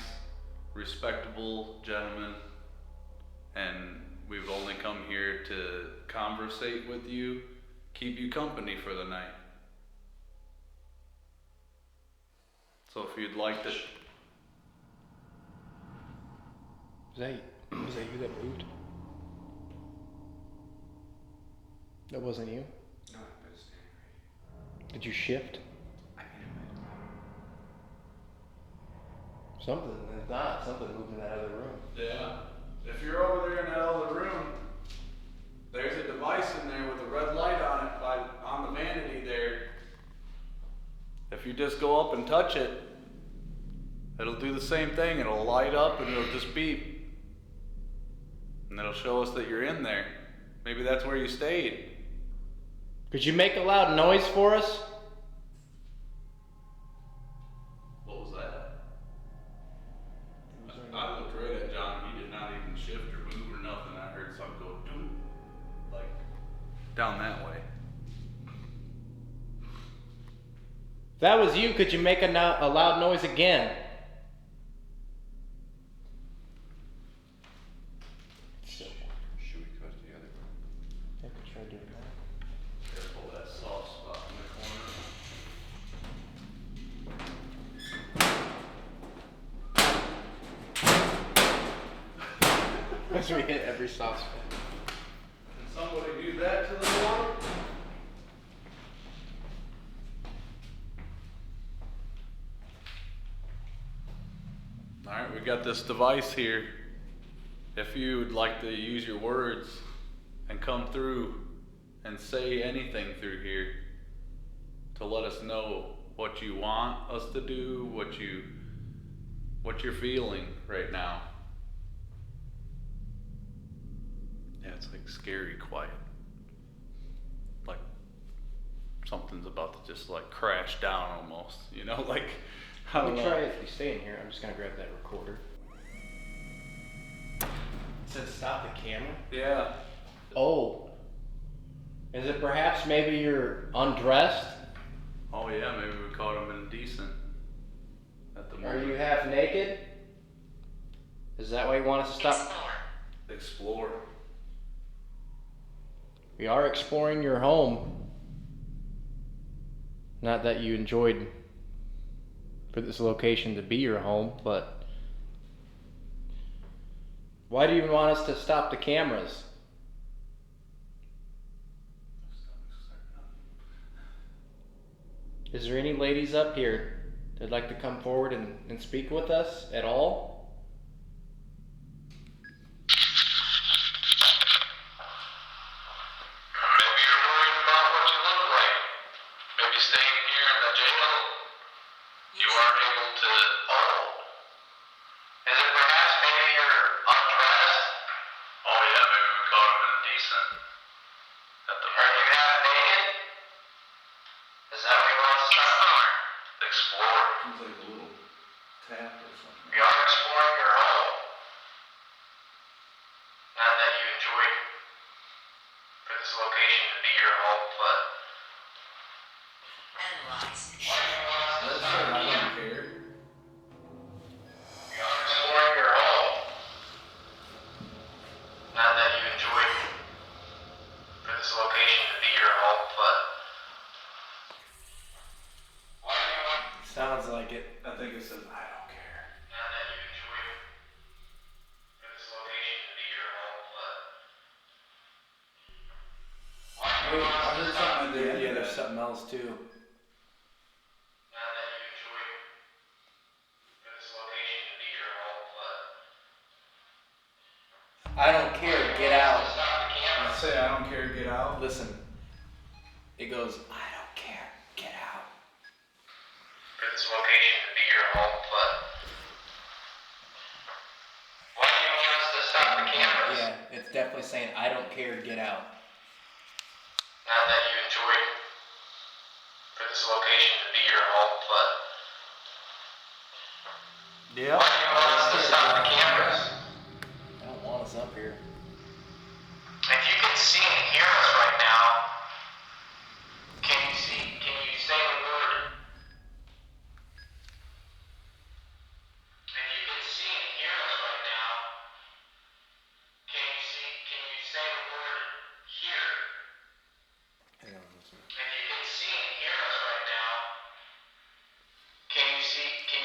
respectable gentlemen, and we've only come here to conversate with you, keep you company for the night. So if you'd like to... Was that you that moved? That wasn't you? No, I was standing right here. Did you shift? I mean, it Something moved in that other room. Yeah. If you're over there in that other room, there's a device in there with a red light on it on the vanity there. If you just go up and touch it, it'll do the same thing. It'll light up and it'll just beep. And it'll show us that you're in there. Maybe that's where you stayed. Could you make a loud noise for us? What was that? I looked right at John. He did not even shift or move or nothing. I heard something go doom, like down that way. If that was you, could you make a loud noise again? Should we go to the other room? I could try doing that. Careful that soft spot in the corner. As we hit every soft spot. Can somebody do that to the door? Alright, we got this device here. If you would like to use your words and come through and say anything through here to let us know what you want us to do, what you're feeling right now. Yeah, it's like scary quiet. Like something's about to just like crash down almost, you know, like I Let don't me know. try it. If you stay in here, I'm just gonna grab that recorder. It said stop the camera. Yeah. Oh. Is it perhaps maybe you're undressed? Oh yeah, maybe we caught him indecent at the Are moment. you half naked? Is that why you want us to stop? Explore. We are exploring your home. Not that you enjoyed for this location to be your home, but why do you want us to stop the cameras? Is there any ladies up here that'd like to come forward and speak with us at all? Maybe you're worried about what you look like. Maybe staying here in the jail, you aren't able to. Oh. Is it perhaps maybe you're undressed? Oh yeah, maybe we caught him indecent at the Are you half naked? Is that what you want us to stop? Explore. Seems like a little tap or something. We are exploring your home. Not that you enjoyed for this location to be your home, but Analyze. why do you want us to That's stop? right, I don't care. We are exploring your home. Not that you enjoyed for this location to be your home, but why do you want? Sounds like it. I think it says I don't care. us too. Not that you enjoy for this location to be your home, but I don't care, get out. stop the camera. Say I don't care, get out. Listen, it goes, I don't care, get out. For this location to be your home, but why do you want us to stop the cameras? Yeah, it's definitely saying, I don't care, get out. Not that you enjoy for this location to be your home, but Yeah. why do you want us to stop the cameras? I don't want us up here. If you can see and hear us right now, can you say the word? If you can see and hear us right now, can you say the word here? Hang on, listen. If you can see and hear us right now, can you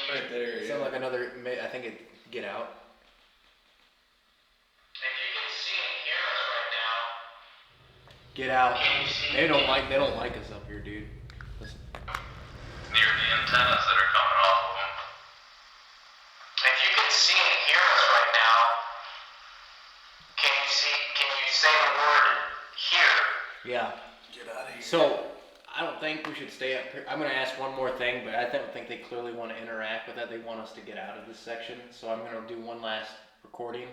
Right there. It sounds like another, I think it, get out. if you can see and hear us right now, Get out. can you see They don't like us up here, dude. Listen. near the antennas that are coming off of them? If you can see and hear us right now, can you say the word here? Yeah. Get out of here. So, I don't think we should stay up here. I'm going to ask one more thing, but I don't think they clearly want to interact with that. They want us to get out of this section. So I'm going to do one last recording,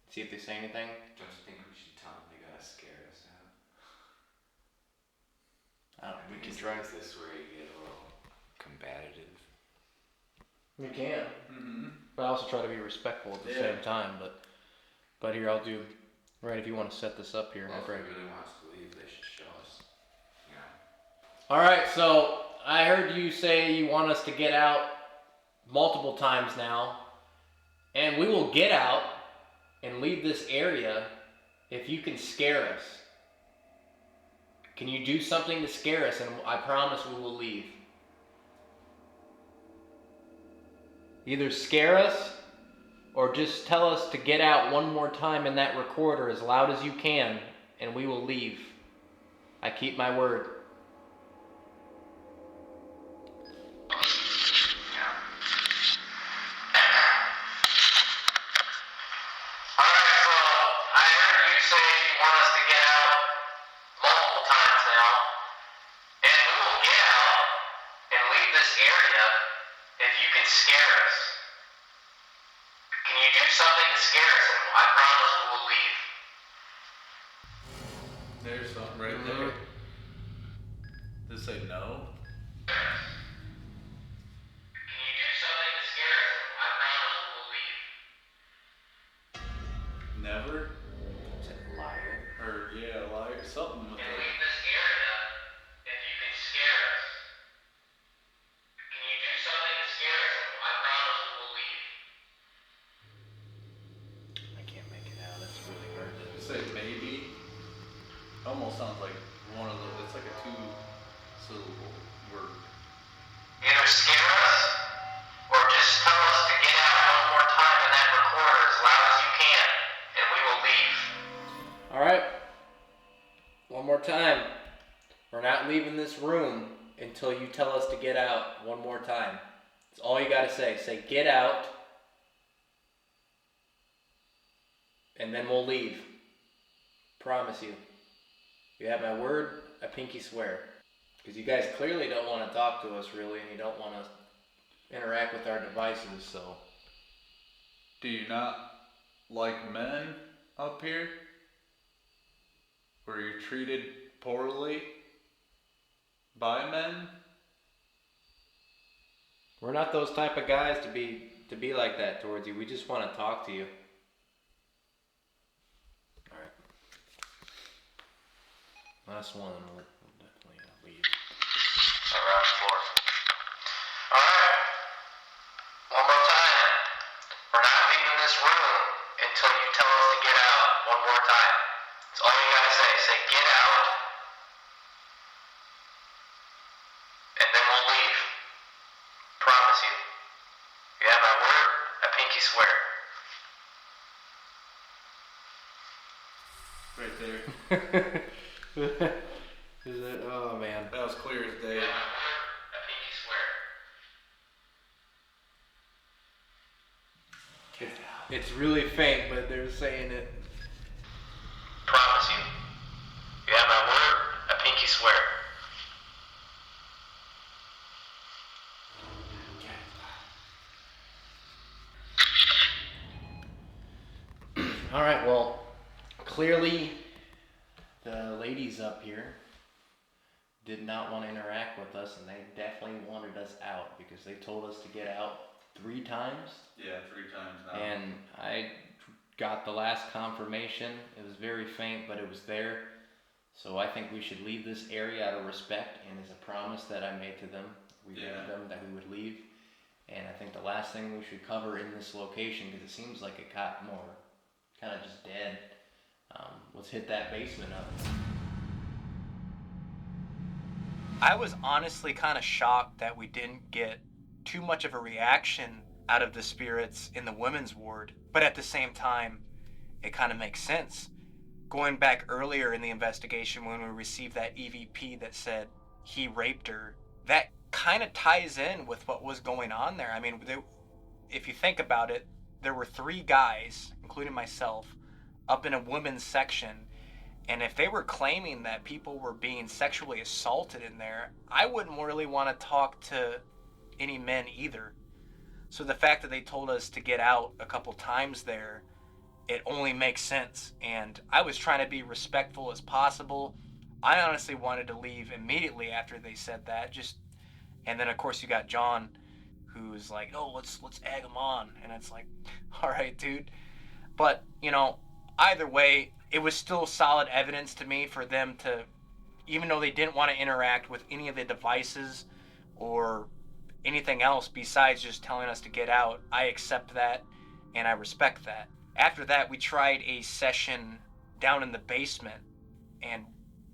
see if they say anything. Don't you think we should tell them they gotta scare us out? I don't know, we can Is- try. Is this where you get a little combative? We can. Mm-hmm. But I also try to be respectful at the Yeah. same time. But here, I'll do, right, if you want to set this up here. Well, if Right. they really want us to leave, they should show us. You know. All right, so I heard you say you want us to get out multiple times now, and we will get out and leave this area if you can scare us. Can you do something to scare us, and I promise we will leave. Either scare us or just tell us to get out one more time in that recorder as loud as you can, and we will leave. I keep my word. Alright, so I heard you say you want us to get out multiple times now, and we will get out and leave this area if you can scare us. Can you do something to scare us, and I promise we will leave. There's something right there. Does it say no? Can you do something to scare us, and I promise we will leave. Never? Said liar. Or yeah, like something with And it. leave this area if you can scare us. Can you do something to scare us, and I promise we will leave. I can't make it out. That's really hard. Does it say maybe? Almost sounds like one of those. It's like a two-syllable word. Either scare us or just tell us to get out one more time in that recorder as loud as you can, and we will leave. All right. One more time. We're not leaving this room until you tell us to get out one more time. That's all you got to say. Say, get out. And then we'll leave. Promise you. You have my word, I pinky swear. Because you guys clearly don't want to talk to us really, and you don't want to interact with our devices, so. Do you not like men up here? Where you're treated poorly by men? We're not those type of guys to be like that towards you. We just want to talk to you. All right. Last one, we'll definitely leave. Around 4. Alright. One more time. We're not leaving this room until you tell us to get out one more time. That's all you gotta say. Say, get out. And then we'll leave. Promise you. You have my word, I pinky swear. Right there. Is it? Oh man. That was clear as It's really faint, but they're saying it. Promise you. You have my word, a pinky swear. All right, well, clearly the ladies up here did not want to interact with us, and they definitely wanted us out because they told us to get out 3 times. Yeah, 3 times now. And I got the last confirmation. It was very faint, but it was there. So I think we should leave this area out of respect, and as a promise that I made to them, we begged them that we would leave. And I think the last thing we should cover in this location, because it seems like it got more kind of just dead, let's hit that basement up. I was honestly kind of shocked that we didn't get too much of a reaction out of the spirits in the women's ward, but at the same time, it kind of makes sense. Going back earlier in the investigation when we received that EVP that said he raped her, that kind of ties in with what was going on there. I mean, if you think about it, there were 3 guys, including myself, up in a women's section, and if they were claiming that people were being sexually assaulted in there, I wouldn't really want to talk to any men either. So the fact that they told us to get out a couple times there, it only makes sense. And I was trying to be respectful as possible. I honestly wanted to leave immediately after they said that. And then of course you got John, who's like, "Oh, let's egg him on," and it's like, all right, dude. But either way, it was still solid evidence to me for them to, even though they didn't want to interact with any of the devices or anything else besides just telling us to get out, I accept that and I respect that. After that, we tried a session down in the basement, and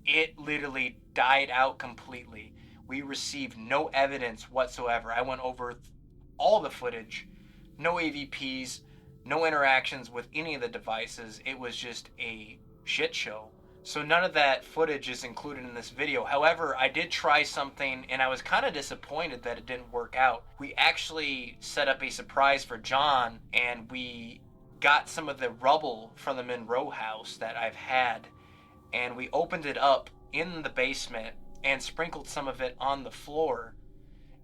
it literally died out completely. We received no evidence whatsoever. I went over all the footage, no AVPs, no interactions with any of the devices. It was just a shit show. So none of that footage is included in this video. However, I did try something, and I was kind of disappointed that it didn't work out. We actually set up a surprise for John, and we got some of the rubble from the Monroe house that I've had, and we opened it up in the basement and sprinkled some of it on the floor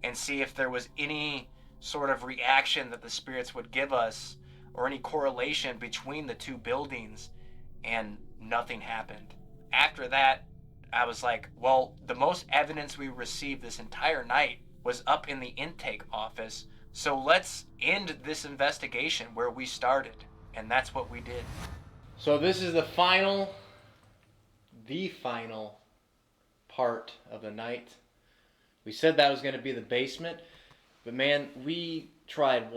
and see if there was any sort of reaction that the spirits would give us or any correlation between the 2 buildings, and nothing happened. After that, I was like, well, the most evidence we received this entire night was up in the intake office, so let's end this investigation where we started, and that's what we did. So this is the final part of the night. We said that was going to be the basement, but man, we tried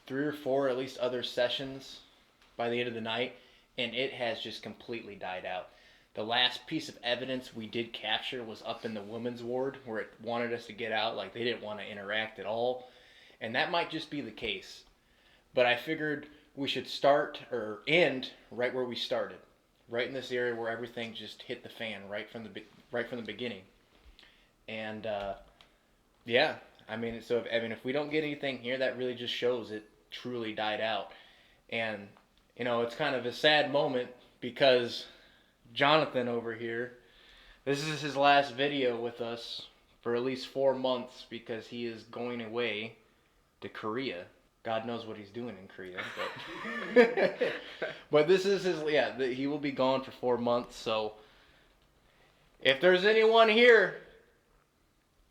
3 or 4 at least other sessions by the end of the night, and it has just completely died out. The last piece of evidence we did capture was up in the women's ward where it wanted us to get out, like they didn't want to interact at all, and that might just be the case. But I figured we should start or end right where we started, right in this area where everything just hit the fan right from the beginning. And yeah, if we don't get anything here, that really just shows it truly died out. And it's kind of a sad moment because Jonathan over here, this is his last video with us for at least 4 months because he is going away to Korea. God knows what he's doing in Korea, but but this is he will be gone for 4 months. So if there's anyone here,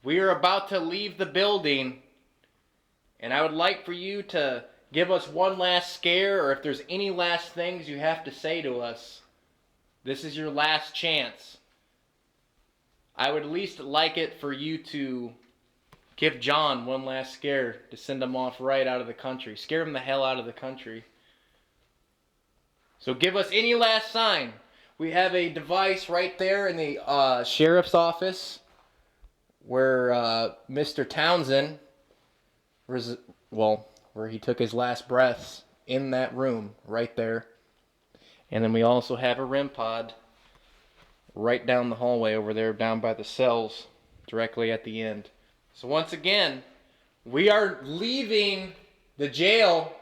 we are about to leave the building, and I would like for you to give us one last scare, or if there's any last things you have to say to us, this is your last chance. I would at least like it for you to give John one last scare to send him off right out of the country. Scare him the hell out of the country. So give us any last sign. We have a device right there in the sheriff's office where Mr. Townsend where he took his last breaths, in that room right there. And then we also have a REM pod right down the hallway over there, down by the cells, directly at the end. So once again, we are leaving the jail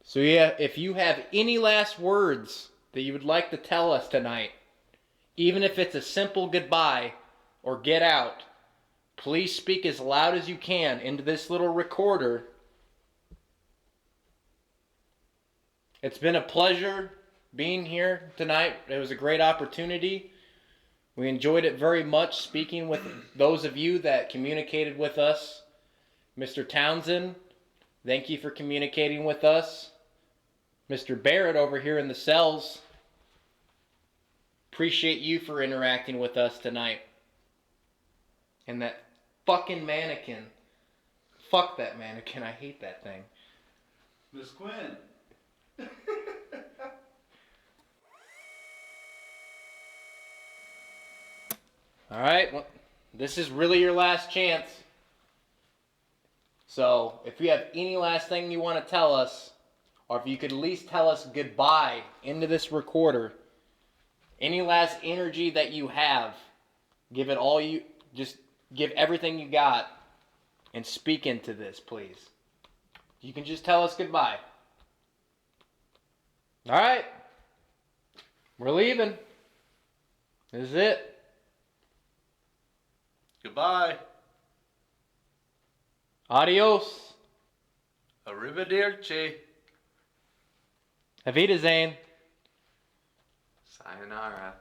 So yeah, if you have any last words that you would like to tell us tonight, even if it's a simple goodbye or get out, please speak as loud as you can into this little recorder. It's been a pleasure being here tonight. It was a great opportunity. We enjoyed it very much speaking with those of you that communicated with us. Mr. Townsend, thank you for communicating with us. Mr. Barrett over here in the cells, appreciate you for interacting with us tonight. And that fucking mannequin. Fuck that mannequin. I hate that thing. Miss Quinn. Alright, well, this is really your last chance. So, if you have any last thing you want to tell us, or if you could at least tell us goodbye into this recorder, any last energy that you have, give it all you, just give everything you got, and speak into this, please. You can just tell us goodbye. Alright. We're leaving. This is it. Goodbye. Adios. Arrivederci. Avita Zane. Sayonara.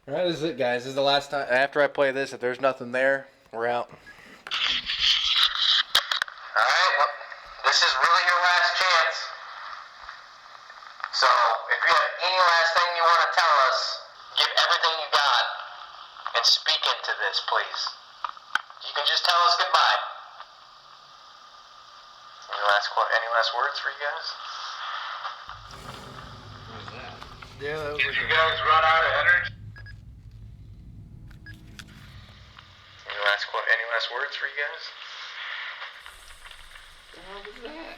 Alright, this is it, guys. This is the last time. After I play this, if there's nothing there, we're out. Alright, well, this is really your last chance. So, if you have any last thing you want to tell us, give everything you got and speak into this, please. You can just tell us goodbye. Any last words for you guys? What was that? Yeah, that was Did you guys run out of energy? Any last words for you guys? What was that?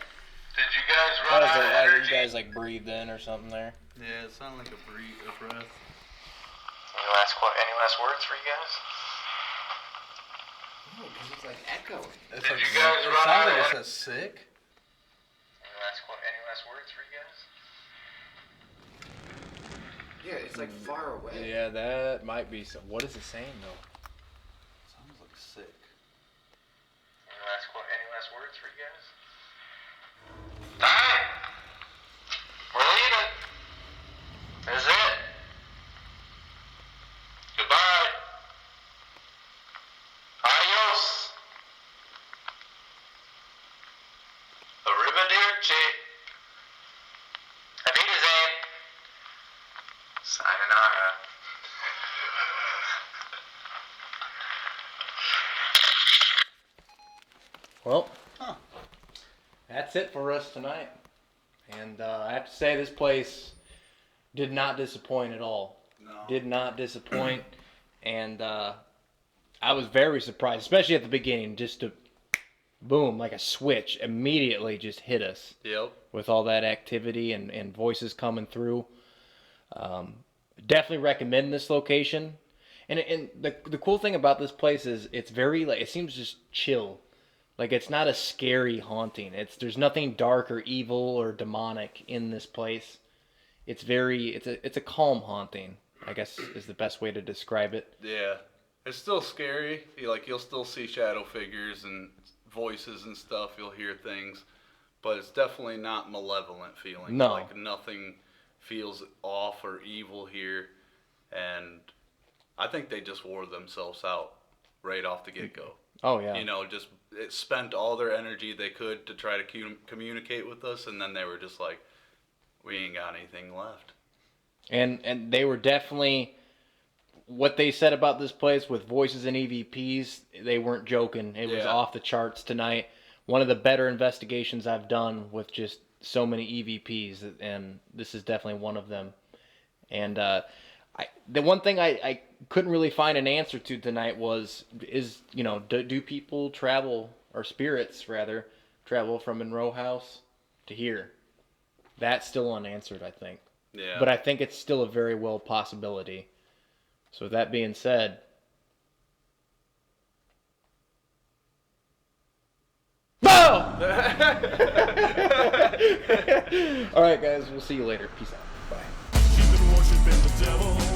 Did you guys run out of energy? You guys like breathed in or something there? Yeah, it sounded like a breath. Any last words for you guys? No, because it's like echoing. Did you guys run out of It energy? says sick. Any last words for you guys? Yeah, it's like far away. Yeah, that might be some. What is it saying though? Sounds like sick. Any last words for you guys? Alright! We're leaving. This is it. Goodbye. Adios. Arrivederci. Avita Zane. Sayonara. Well, that's it for us tonight. And I have to say, this place did not disappoint at all. No. Did not disappoint. And I was very surprised, especially at the beginning, just to, boom, like a switch, immediately just hit us Yep. with all that activity and voices coming through. Definitely recommend this location. And the cool thing about this place is it's very, like, it seems just chill. Like, it's not a scary haunting. There's nothing dark or evil or demonic in this place. It's a calm haunting, I guess is the best way to describe it. Yeah. It's still scary. You'll still see shadow figures and voices and stuff. You'll hear things. But it's definitely not malevolent feeling. No. Like, nothing feels off or evil here. And I think they just wore themselves out right off the get-go. Oh, yeah. Just it spent all their energy they could to try to communicate with us, and then they were just like, we ain't got anything left. And they were definitely, what they said about this place with voices and EVPs, they weren't joking. It was Yeah. off the charts tonight. One of the better investigations I've done with just so many EVPs, and this is definitely one of them. And the one thing I couldn't really find an answer to tonight do people travel, or spirits rather, travel from Monroe House to here? That's still unanswered, I think. Yeah. But I think it's still a very well possibility. So with that being said, All right, guys. We'll see you later. Peace out. Bye. She's been worshiping the devil.